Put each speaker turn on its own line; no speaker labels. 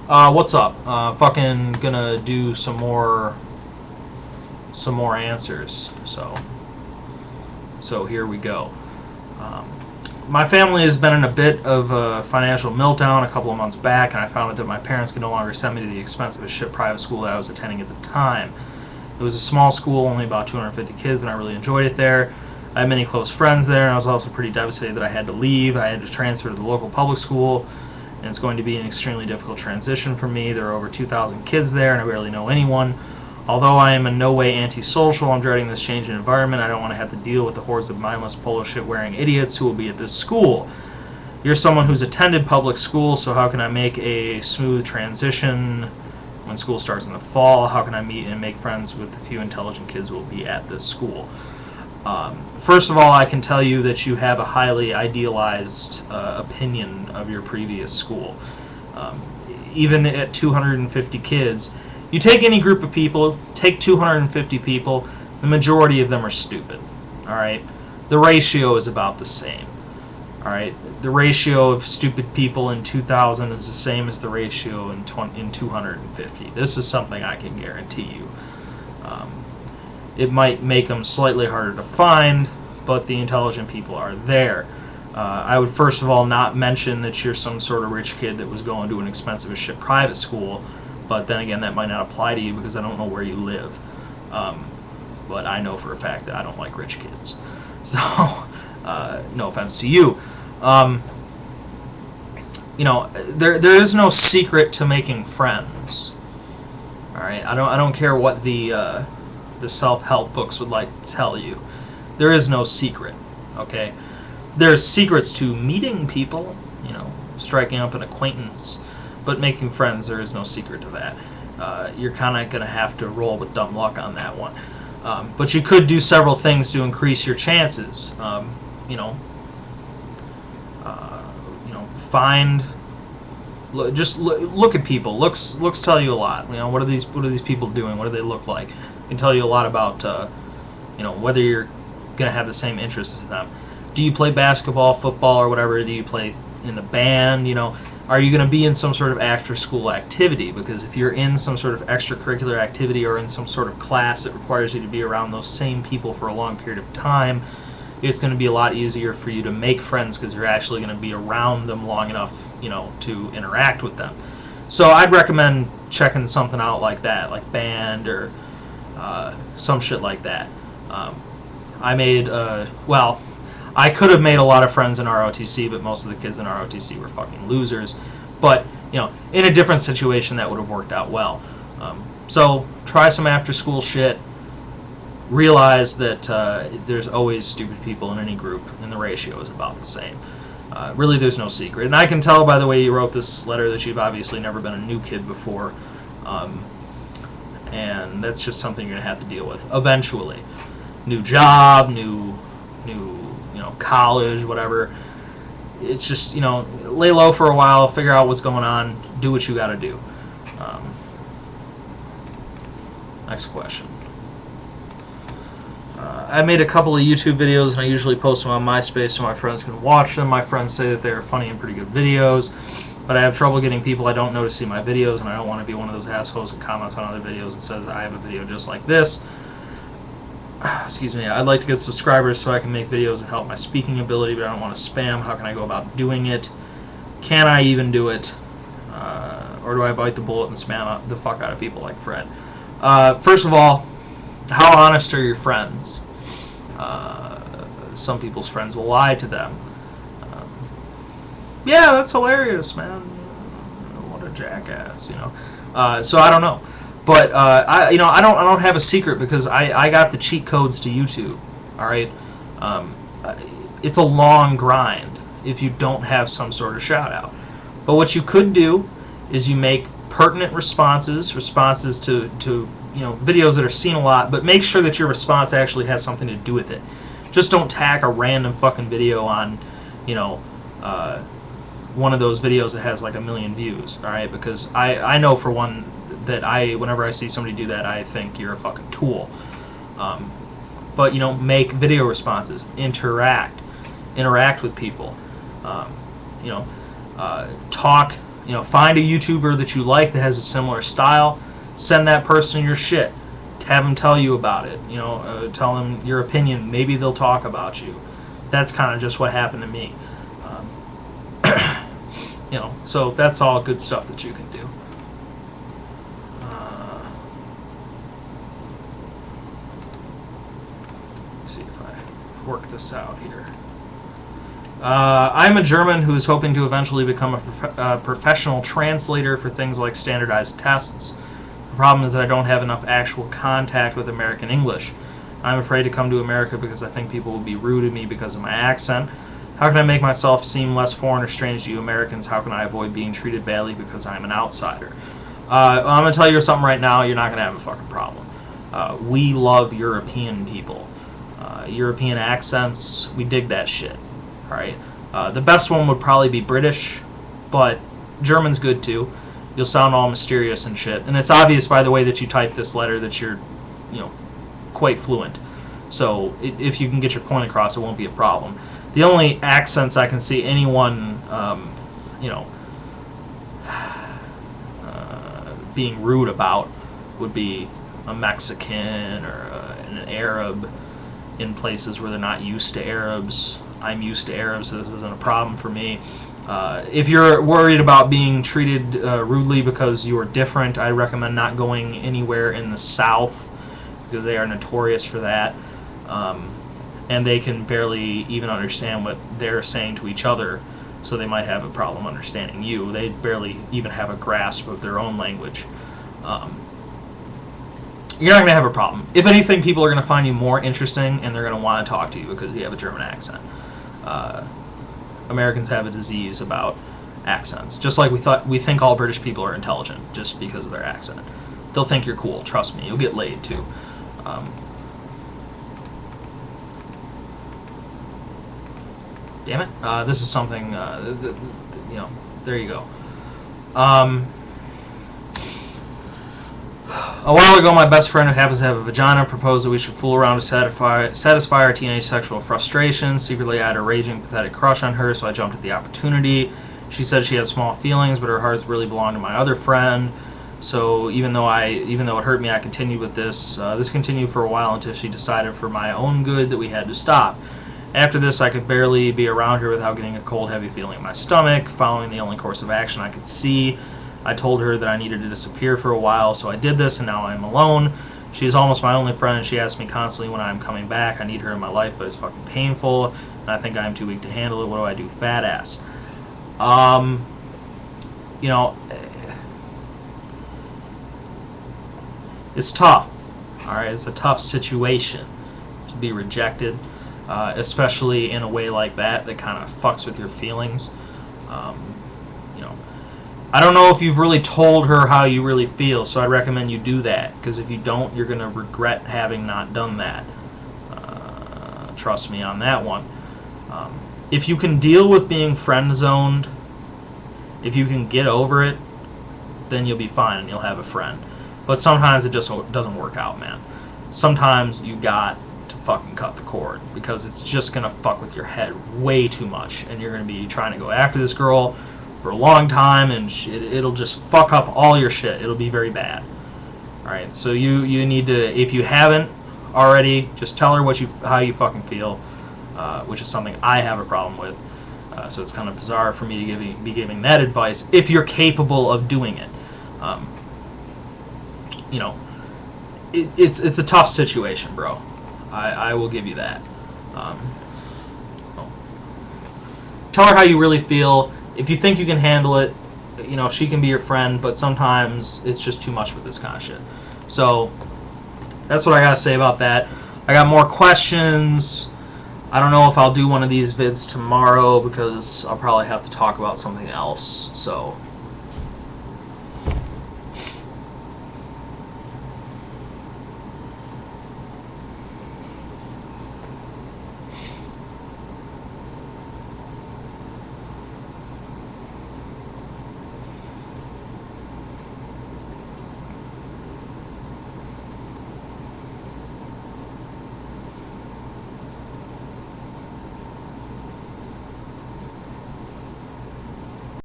What's up? Fucking gonna do some more answers. So here we go. Um, my family has been in a bit of a financial meltdown a couple of months back, and I found out that my parents could no longer send me to the expensive as shit private school that I was attending at the time. It was a small school, only about 250 kids, and I really enjoyed it there. I had many close friends there, and I was also pretty devastated that I had to leave. I had to transfer to the local public school, and it's going to be an extremely difficult transition for me. There are over 2,000 kids there, and I barely know anyone. Although I am in no way antisocial, I'm dreading this change in environment. I don't want to have to deal with the hordes of mindless polo shit wearing idiots who will be at this school. You're someone who's attended public school, so how can I make a smooth transition when school starts in the fall? How can I meet and make friends with the few intelligent kids who will be at this school? First of all, I can tell you that you have a highly idealized opinion of your previous school. Even at 250 kids, you take any group of people, take 250 people, the majority of them are stupid. All right, the ratio is about the same. All right, the ratio of stupid people in 2,000 is the same as the ratio in 250. This is something I can guarantee you. It might make them slightly harder to find, but the intelligent people are there. I would first of all not mention that you're some sort of rich kid that was going to an expensive as shit private school, but then again, that might not apply to you because I don't know where you live. But I know for a fact that I don't like rich kids. So, no offense to you. There is no secret to making friends. All right, I don't care what the self-help books would like to tell you. There is no secret, okay? There's secrets to meeting people, striking up an acquaintance, but making friends, there is no secret to that. You're kind of going to have to roll with dumb luck on that one. But you could do several things to increase your chances. Look at people. Looks tell you a lot. What are these people doing? What do they look like? It can tell you a lot about whether you're gonna have the same interests as them. Do you play basketball, football, or whatever? Do you play in the band? Are you gonna be in some sort of after-school activity? Because if you're in some sort of extracurricular activity or in some sort of class that requires you to be around those same people for a long period of time, it's going to be a lot easier for you to make friends because you're actually going to be around them long enough, to interact with them. So I'd recommend checking something out like that, like band or some shit like that. I could have made a lot of friends in ROTC, but most of the kids in ROTC were fucking losers. But, in a different situation, that would have worked out well. So try some after-school shit. Realize that there's always stupid people in any group, and the ratio is about the same. Really, there's no secret. And I can tell by the way you wrote this letter that you've obviously never been a new kid before. And that's just something you're going to have to deal with eventually. New job, new college, whatever. It's just, lay low for a while, figure out what's going on, do what you got to do. Next question. I made a couple of YouTube videos, and I usually post them on MySpace so my friends can watch them. My friends say that they're funny and pretty good videos, but I have trouble getting people I don't know to see my videos, and I don't want to be one of those assholes who comments on other videos and says I have a video just like this. Excuse me. I'd like to get subscribers so I can make videos and help my speaking ability, but I don't want to spam. How can I go about doing it? Can I even do it? Or do I bite the bullet and spam the fuck out of people like Fred? First of all, how honest are your friends? Some people's friends will lie to them. Yeah, that's hilarious, man. What a jackass, So I don't know, but I don't have a secret because I got the cheat codes to YouTube. All right, it's a long grind if you don't have some sort of shout out. But what you could do is you make pertinent responses to videos that are seen a lot, but make sure that your response actually has something to do with it. Just don't tack a random fucking video on, one of those videos that has like 1 million views, all right? Because I know for one that whenever I see somebody do that, I think you're a fucking tool. But make video responses, interact with people, talk find a YouTuber that you like that has a similar style. Send that person your shit. Have them tell you about it. Tell them your opinion. Maybe they'll talk about you. That's kind of just what happened to me. So that's all good stuff that you can do. See if I work this out here. I'm a German who is hoping to eventually become a professional translator for things like standardized tests. The problem is that I don't have enough actual contact with American English. I'm afraid to come to America because I think people will be rude to me because of my accent. How can I make myself seem less foreign or strange to you Americans? How can I avoid being treated badly because I'm an outsider? I'm going to tell you something right now. You're not going to have a fucking problem. We love European people. European accents, we dig that shit. Alright? The best one would probably be British, but German's good too. You'll sound all mysterious and shit. And it's obvious by the way that you type this letter that you're, quite fluent. So if you can get your point across, it won't be a problem. The only accents I can see anyone, being rude about would be a Mexican or an Arab in places where they're not used to Arabs. I'm used to Arabs, so this isn't a problem for me. If you're worried about being treated rudely because you are different, I recommend not going anywhere in the South because they are notorious for that. And they can barely even understand what they're saying to each other, so they might have a problem understanding you. They barely even have a grasp of their own language. You're not going to have a problem. If anything, people are going to find you more interesting, and they're going to want to talk to you because you have a German accent. Americans have a disease about accents. Just like we think all British people are intelligent just because of their accent. They'll think you're cool. Trust me. You'll get laid, too. Damn it. This is something, there you go. A while ago, my best friend who happens to have a vagina proposed that we should fool around to satisfy our teenage sexual frustrations. Secretly, I had a raging, pathetic crush on her, so I jumped at the opportunity. She said she had small feelings, but her heart really belonged to my other friend. So even though it hurt me, I continued with this. This continued for a while until she decided for my own good that we had to stop. After this, I could barely be around her without getting a cold, heavy feeling in my stomach. Following the only course of action I could see, I told her that I needed to disappear for a while, so I did this, and now I'm alone. She's almost my only friend, and she asks me constantly when I'm coming back. I need her in my life, but it's fucking painful, and I think I'm too weak to handle it. What do I do? Fat ass. It's tough. Alright, it's a tough situation to be rejected. Especially in a way like that kind of fucks with your feelings. I don't know if you've really told her how you really feel, so I'd recommend you do that, because if you don't, you're going to regret having not done that. Trust me on that one. If you can deal with being friend-zoned, if you can get over it, then you'll be fine and you'll have a friend. But sometimes it just doesn't work out, man. Sometimes you got fucking cut the cord, because it's just gonna fuck with your head way too much, and you're gonna be trying to go after this girl for a long time, and it'll just fuck up all your shit. It'll be very bad. Alright, so you need to, if you haven't already, just tell her how you fucking feel, which is something I have a problem with. So it's kind of bizarre for me to be giving that advice if you're capable of doing it. It's a tough situation, bro. I will give you that. Tell her how you really feel. If you think you can handle it, she can be your friend, but sometimes it's just too much with this kind of shit. So, that's what I gotta say about that. I got more questions. I don't know if I'll do one of these vids tomorrow, because I'll probably have to talk about something else. So,